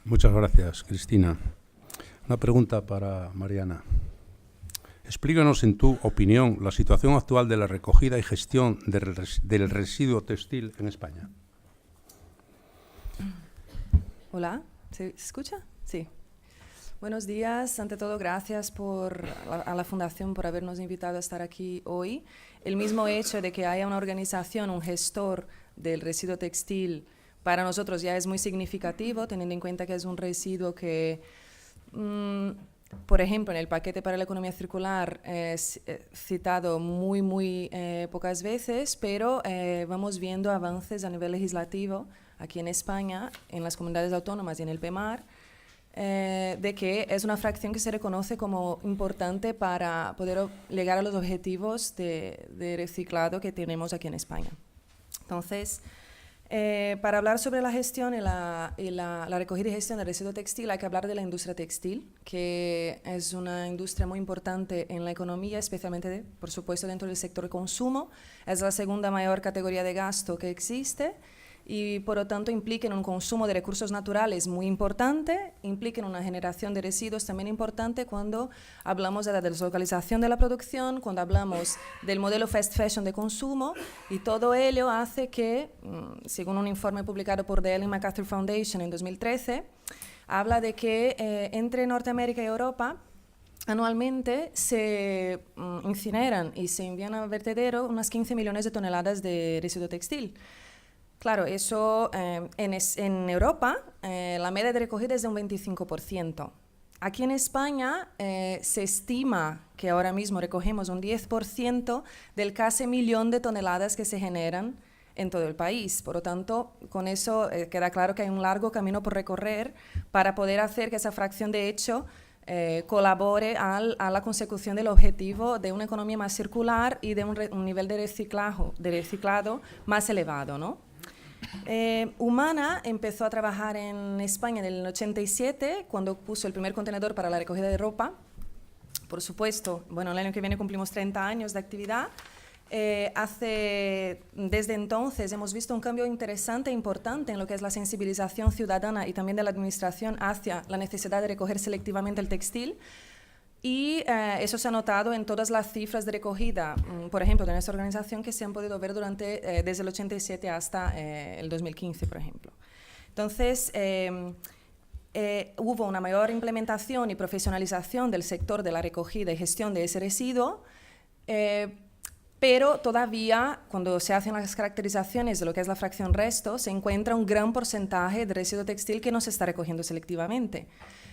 Muchas gracias, Cristina. Una pregunta para Mariana. Explícanos, en tu opinión, la situación actual de la recogida y gestión del residuo textil en España. Hola, ¿se escucha? Sí. Buenos días. Ante todo, gracias a la Fundación por habernos invitado a estar aquí hoy. El mismo hecho de que haya una organización, un gestor del residuo textil, para nosotros ya es muy significativo, teniendo en cuenta que es un residuo que, por ejemplo, en el paquete para la economía circular es citado muy pocas veces, pero vamos viendo avances a nivel legislativo aquí en España, en las comunidades autónomas y en el PEMAR, de que es una fracción que se reconoce como importante para poder llegar a los objetivos de reciclado que tenemos aquí en España. Entonces, para hablar sobre la gestión y la recogida y gestión del residuo textil hay que hablar de la industria textil, que es una industria muy importante en la economía, especialmente, por supuesto, dentro del sector de consumo. Es la segunda mayor categoría de gasto que existe y, por lo tanto, implica en un consumo de recursos naturales muy importante, implica en una generación de residuos también importante cuando hablamos de la deslocalización de la producción, cuando hablamos del modelo fast fashion de consumo, y todo ello hace que, según un informe publicado por The Ellen MacArthur Foundation en 2013, habla de que entre Norteamérica y Europa anualmente se incineran y se envían al vertedero unas 15 millones de toneladas de residuo textil. Claro, eso en Europa la media de recogida es de un 25%. Aquí en España se estima que ahora mismo recogemos un 10% del casi millón de toneladas que se generan en todo el país. Por lo tanto, con eso queda claro que hay un largo camino por recorrer para poder hacer que esa fracción de hecho colabore a la consecución del objetivo de una economía más circular y de un nivel de reciclado más elevado, ¿no? Humana empezó a trabajar en España en el 87, cuando puso el primer contenedor para la recogida de ropa. Por supuesto, bueno, el año que viene cumplimos 30 años de actividad. Desde entonces hemos visto un cambio interesante e importante en lo que es la sensibilización ciudadana y también de la administración hacia la necesidad de recoger selectivamente el textil. Y eso se ha notado en todas las cifras de recogida, por ejemplo, de nuestra organización, que se han podido ver desde el 87 hasta el 2015, por ejemplo. Entonces, hubo una mayor implementación y profesionalización del sector de la recogida y gestión de ese residuo, pero todavía, cuando se hacen las caracterizaciones de lo que es la fracción resto, se encuentra un gran porcentaje de residuo textil que no se está recogiendo selectivamente.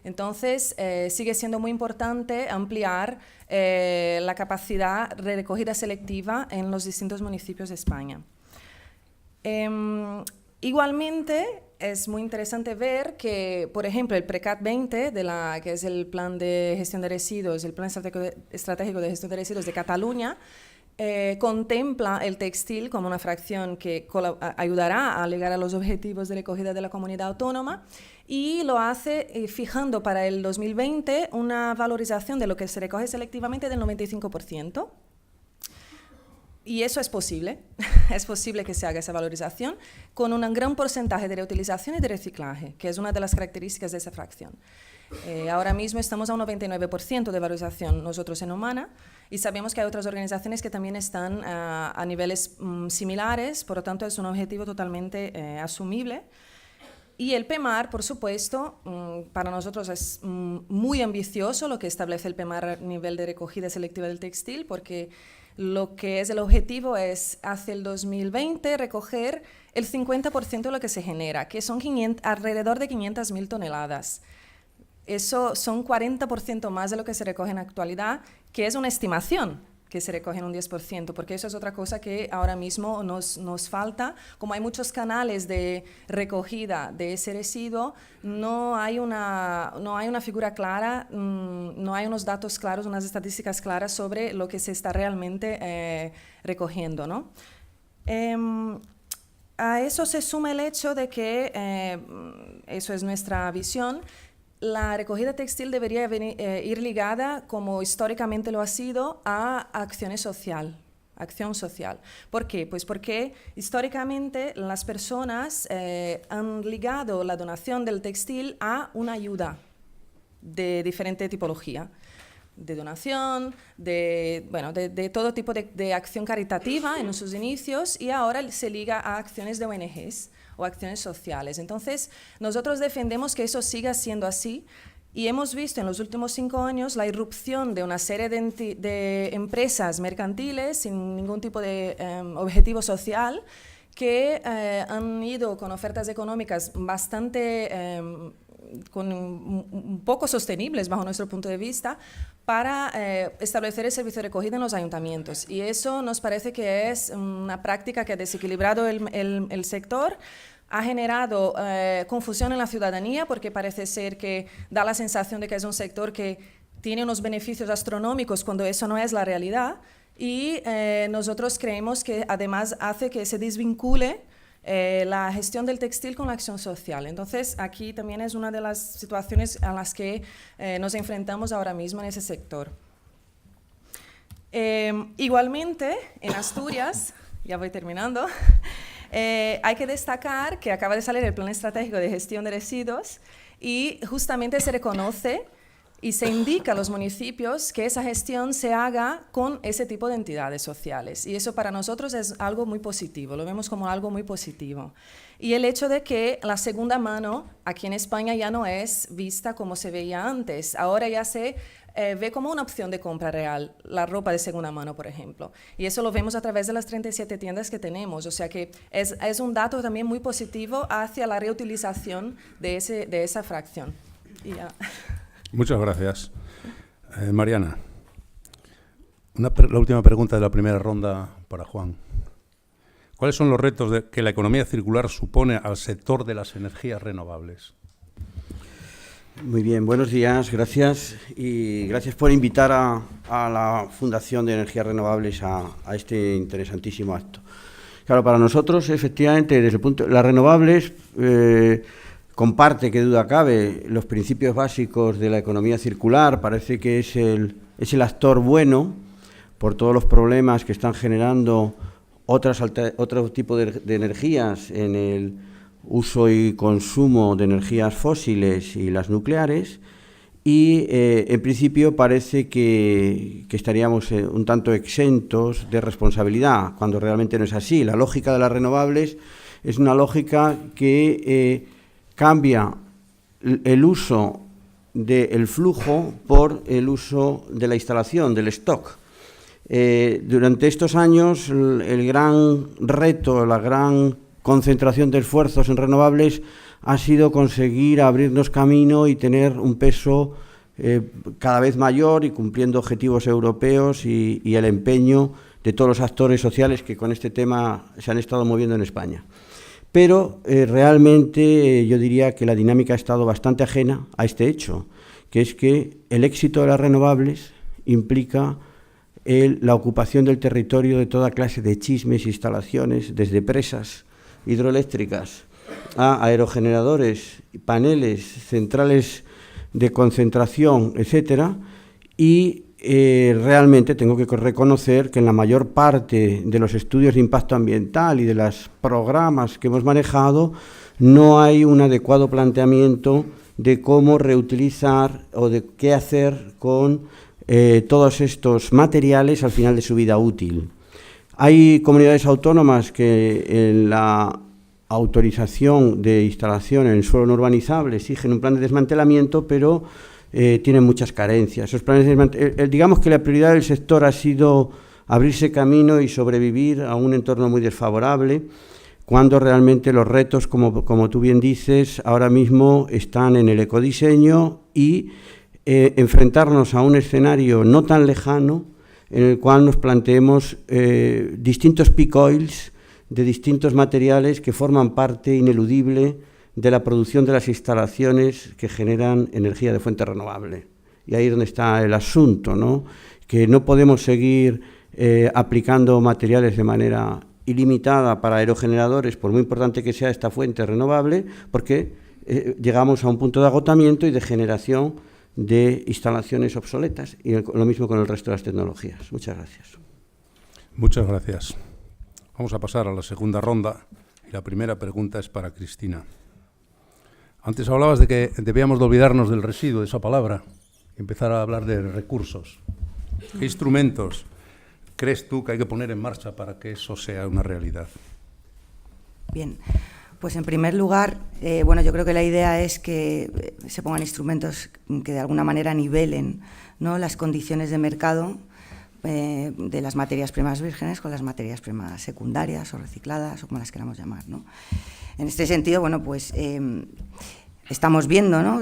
Entonces, sigue siendo muy importante ampliar la capacidad de recogida selectiva en los distintos municipios de España. Igualmente, es muy interesante ver que, por ejemplo, el PRECAT 20, que es el Plan de Gestión de Residuos, el Plan Estratégico de Gestión de Residuos de Cataluña, contempla el textil como una fracción que ayudará a llegar a los objetivos de recogida de la comunidad autónoma, y lo hace fijando para el 2020 una valorización de lo que se recoge selectivamente del 95%. Y eso es posible, es posible que se haga esa valorización con un gran porcentaje de reutilización y de reciclaje, que es una de las características de esa fracción. Ahora mismo estamos a un 99% de valorización nosotros en Humana, y sabemos que hay otras organizaciones que también están a niveles similares, por lo tanto es un objetivo totalmente asumible. Y el PEMAR, por supuesto, para nosotros es muy ambicioso lo que establece el PEMAR a nivel de recogida selectiva del textil, porque lo que es el objetivo es, hacia el 2020, recoger el 50% de lo que se genera, que son alrededor de 500.000 toneladas. Eso son 40% más de lo que se recoge en la actualidad, que es una estimación que se recoge en un 10%, porque eso es otra cosa que ahora mismo nos falta. Como hay muchos canales de recogida de ese residuo, no hay una figura clara, no hay unos datos claros, unas estadísticas claras sobre lo que se está realmente recogiendo, ¿no? A eso se suma el hecho de que, eso es nuestra visión, la recogida textil debería ir ligada, como históricamente lo ha sido, a acciones sociales, acción social. ¿Por qué? Pues porque históricamente las personas han ligado la donación del textil a una ayuda de diferente tipología, de donación, de todo tipo de acción caritativa en sus inicios, y ahora se liga a acciones de ONGs o acciones sociales. Entonces, nosotros defendemos que eso siga siendo así, y hemos visto en los últimos 5 años la irrupción de una serie de empresas mercantiles sin ningún tipo de objetivo social, que han ido con ofertas económicas bastante un poco sostenibles bajo nuestro punto de vista, para establecer el servicio de recogida en los ayuntamientos. Y eso nos parece que es una práctica que ha desequilibrado el sector, ha generado confusión en la ciudadanía, porque parece ser que da la sensación de que es un sector que tiene unos beneficios astronómicos cuando eso no es la realidad, y nosotros creemos que además hace que se desvincule la gestión del textil con la acción social. Entonces, aquí también es una de las situaciones a las que nos enfrentamos ahora mismo en ese sector. Igualmente, en Asturias, ya voy terminando, hay que destacar que acaba de salir el Plan Estratégico de Gestión de Residuos, y justamente se reconoce y se indica a los municipios que esa gestión se haga con ese tipo de entidades sociales. Y eso para nosotros es algo muy positivo, lo vemos como algo muy positivo. Y el hecho de que la segunda mano aquí en España ya no es vista como se veía antes. Ahora ya se ve como una opción de compra real, la ropa de segunda mano, por ejemplo. Y eso lo vemos a través de las 37 tiendas que tenemos. O sea que es un dato también muy positivo hacia la reutilización de esa fracción. Y ya. Muchas gracias. Mariana, la última pregunta de la primera ronda para Juan. ¿Cuáles son los retos que la economía circular supone al sector de las energías renovables? Muy bien, buenos días, gracias. Y gracias por invitar a la Fundación de Energías Renovables a este interesantísimo acto. Claro, para nosotros, efectivamente, desde el punto las renovables comparte, qué duda cabe, los principios básicos de la economía circular. Parece que es el actor bueno por todos los problemas que están generando otro tipo de energías en el uso y consumo de energías fósiles y las nucleares, y en principio parece que estaríamos un tanto exentos de responsabilidad, cuando realmente no es así. La lógica de las renovables es una lógica que cambia el uso del flujo por el uso de la instalación, del stock. Durante estos años, el gran reto, la gran concentración de esfuerzos en renovables ha sido conseguir abrirnos camino y tener un peso cada vez mayor, y cumpliendo objetivos europeos y el empeño de todos los actores sociales que con este tema se han estado moviendo en España. Pero realmente yo diría que la dinámica ha estado bastante ajena a este hecho, que es que el éxito de las renovables implica la ocupación del territorio de toda clase de chismes e instalaciones, desde presas hidroeléctricas a aerogeneradores, paneles, centrales de concentración, etcétera, y realmente tengo que reconocer que en la mayor parte de los estudios de impacto ambiental y de los programas que hemos manejado no hay un adecuado planteamiento de cómo reutilizar o de qué hacer con todos estos materiales al final de su vida útil. Hay comunidades autónomas que en la autorización de instalación en el suelo no urbanizable exigen un plan de desmantelamiento, pero tienen muchas carencias. Esos planes digamos que la prioridad del sector ha sido abrirse camino y sobrevivir a un entorno muy desfavorable, cuando realmente los retos, como tú bien dices, ahora mismo están en el ecodiseño y enfrentarnos a un escenario no tan lejano en el cual nos planteemos distintos peak oils de distintos materiales que forman parte ineludible de la producción de las instalaciones que generan energía de fuente renovable. Y ahí es donde está el asunto, ¿no? Que no podemos seguir aplicando materiales de manera ilimitada para aerogeneradores, por muy importante que sea esta fuente renovable, porque llegamos a un punto de agotamiento y de generación de instalaciones obsoletas, y lo mismo con el resto de las tecnologías. Muchas gracias. Muchas gracias. Vamos a pasar a la segunda ronda y la primera pregunta es para Cristina. Antes hablabas de que debíamos de olvidarnos del residuo, de esa palabra, y empezar a hablar de recursos. ¿Qué instrumentos crees tú que hay que poner en marcha para que eso sea una realidad? Bien, pues en primer lugar, bueno, yo creo que la idea es que se pongan instrumentos que de alguna manera nivelen, ¿no?, las condiciones de mercado de las materias primas vírgenes con las materias primas secundarias o recicladas o como las queramos llamar, ¿no? En este sentido, bueno, pues estamos viendo, ¿no?,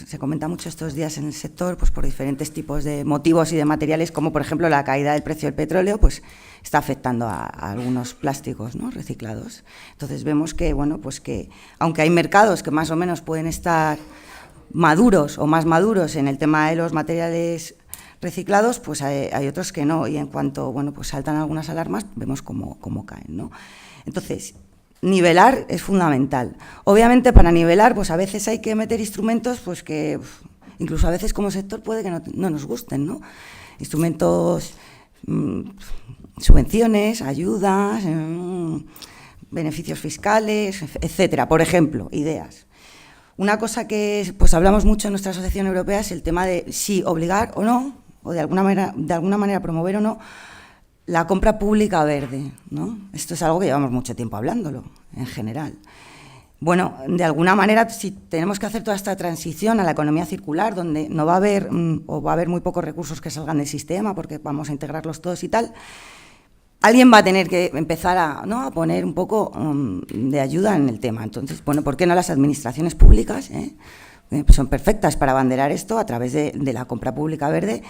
se comenta mucho estos días en el sector, pues por diferentes tipos de motivos y de materiales, como por ejemplo la caída del precio del petróleo, pues está afectando a algunos plásticos, ¿no?, reciclados. Entonces vemos que, bueno, pues que aunque hay mercados que más o menos pueden estar maduros o más maduros en el tema de los materiales reciclados, pues hay otros que no, y en cuanto, bueno, pues saltan algunas alarmas, vemos cómo caen, ¿no? Entonces, nivelar es fundamental. Obviamente, para nivelar, pues a veces hay que meter instrumentos, pues que incluso a veces como sector puede que no nos gusten, ¿no? Instrumentos, subvenciones, ayudas, beneficios fiscales, etcétera. Por ejemplo, ideas. Una cosa que pues hablamos mucho en nuestra asociación europea es el tema de si obligar o no, o de alguna manera promover o no, la compra pública verde, ¿no? Esto es algo que llevamos mucho tiempo hablándolo, en general. Bueno, de alguna manera, si tenemos que hacer toda esta transición a la economía circular, donde no va a haber, o va a haber muy pocos recursos que salgan del sistema, porque vamos a integrarlos todos y tal, alguien va a tener que empezar a poner un poco de ayuda en el tema. Entonces, bueno, ¿por qué no las administraciones públicas son perfectas para abanderar esto a través de la compra pública verde?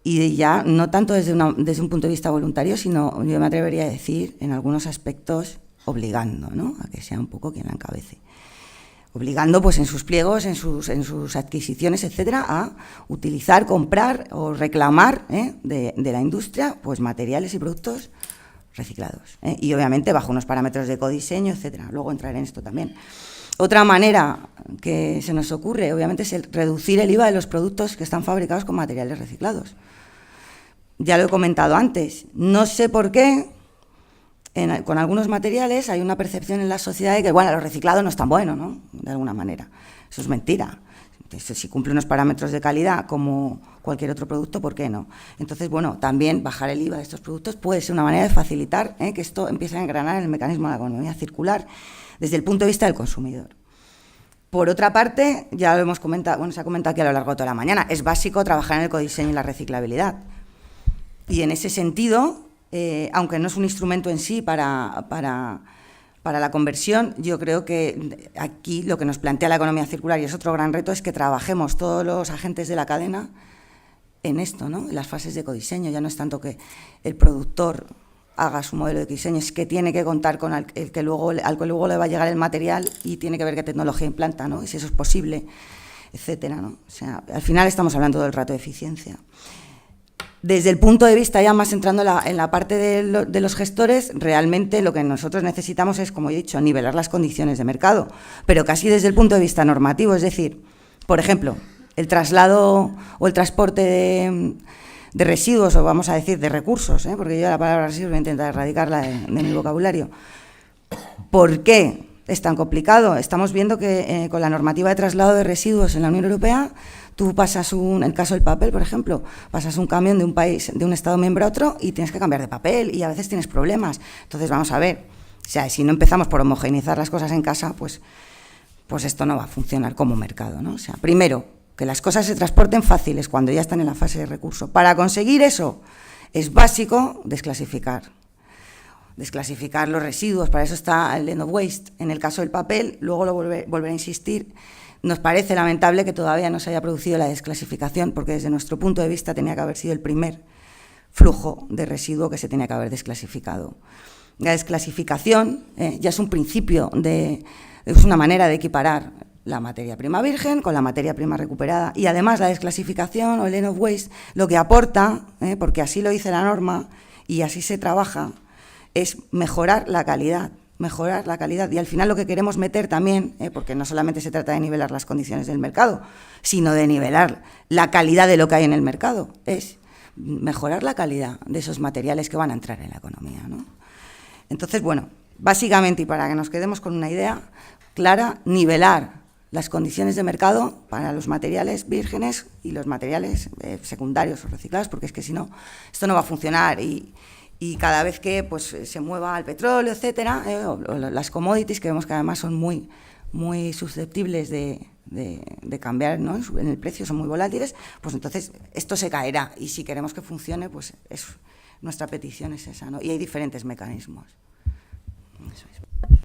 Y ya no tanto desde un punto de vista voluntario, sino, yo me atrevería a decir, en algunos aspectos, obligando, ¿no?, a que sea un poco quien la encabece. Obligando, pues en sus pliegos, en sus adquisiciones, etcétera, a utilizar, comprar o reclamar de la industria, pues materiales y productos reciclados. Y obviamente bajo unos parámetros de ecodiseño, etcétera. Luego entraré en esto también. Otra manera que se nos ocurre, obviamente, es reducir el IVA de los productos que están fabricados con materiales reciclados. Ya lo he comentado antes. No sé por qué, con algunos materiales hay una percepción en la sociedad de que, bueno, lo reciclado no es tan bueno, ¿no?, de alguna manera. Eso es mentira. Entonces, si cumple unos parámetros de calidad como cualquier otro producto, ¿por qué no? Entonces, bueno, también bajar el IVA de estos productos puede ser una manera de facilitar que esto empiece a engranar en el mecanismo de la economía circular desde el punto de vista del consumidor. Por otra parte, ya lo hemos comentado, bueno, se ha comentado aquí a lo largo de toda la mañana, es básico trabajar en el ecodiseño y la reciclabilidad. Y en ese sentido, aunque no es un instrumento en sí para la conversión, yo creo que aquí lo que nos plantea la economía circular, y es otro gran reto, es que trabajemos todos los agentes de la cadena en esto, ¿no?, en las fases de ecodiseño. Ya no es tanto que el productor haga su modelo de diseño, es que tiene que contar con al que luego le va a llegar el material y tiene que ver qué tecnología implanta, ¿no?, y si eso es posible, etcétera, ¿no? O sea, al final estamos hablando todo el rato de eficiencia. Desde el punto de vista, ya más entrando en la parte de los gestores, realmente lo que nosotros necesitamos es, como he dicho, nivelar las condiciones de mercado, pero casi desde el punto de vista normativo, es decir, por ejemplo, el traslado o el transporte de residuos, o vamos a decir de recursos, porque yo la palabra residuos voy a intentar erradicarla de mi vocabulario. ¿Por qué es tan complicado? Estamos viendo que con la normativa de traslado de residuos en la Unión Europea, tú pasas en el caso del papel, por ejemplo, pasas un camión de un país, de un Estado miembro a otro y tienes que cambiar de papel y a veces tienes problemas. Entonces, vamos a ver, o sea, si no empezamos por homogeneizar las cosas en casa, pues esto no va a funcionar como mercado, ¿no? O sea, primero, que las cosas se transporten fáciles cuando ya están en la fase de recurso. Para conseguir eso, es básico desclasificar los residuos, para eso está el end of waste. En el caso del papel, luego lo volveré a insistir, nos parece lamentable que todavía no se haya producido la desclasificación, porque desde nuestro punto de vista tenía que haber sido el primer flujo de residuo que se tenía que haber desclasificado. La desclasificación ya es un principio, es una manera de equiparar la materia prima virgen con la materia prima recuperada, y además la desclasificación o el end of waste lo que aporta, porque así lo dice la norma y así se trabaja, es mejorar la calidad, y al final lo que queremos meter también, porque no solamente se trata de nivelar las condiciones del mercado, sino de nivelar la calidad de lo que hay en el mercado, es mejorar la calidad de esos materiales que van a entrar en la economía, ¿no? Entonces, bueno, básicamente, y para que nos quedemos con una idea clara, nivelar las condiciones de mercado para los materiales vírgenes y los materiales secundarios o reciclados, porque es que si no, esto no va a funcionar. Y cada vez que pues, se mueva el petróleo, etcétera, o las commodities, que vemos que además son muy susceptibles de cambiar, ¿no? En el precio, son muy volátiles, pues entonces esto se caerá. Y si queremos que funcione, pues nuestra petición es esa, ¿no? Y hay diferentes mecanismos. Eso es.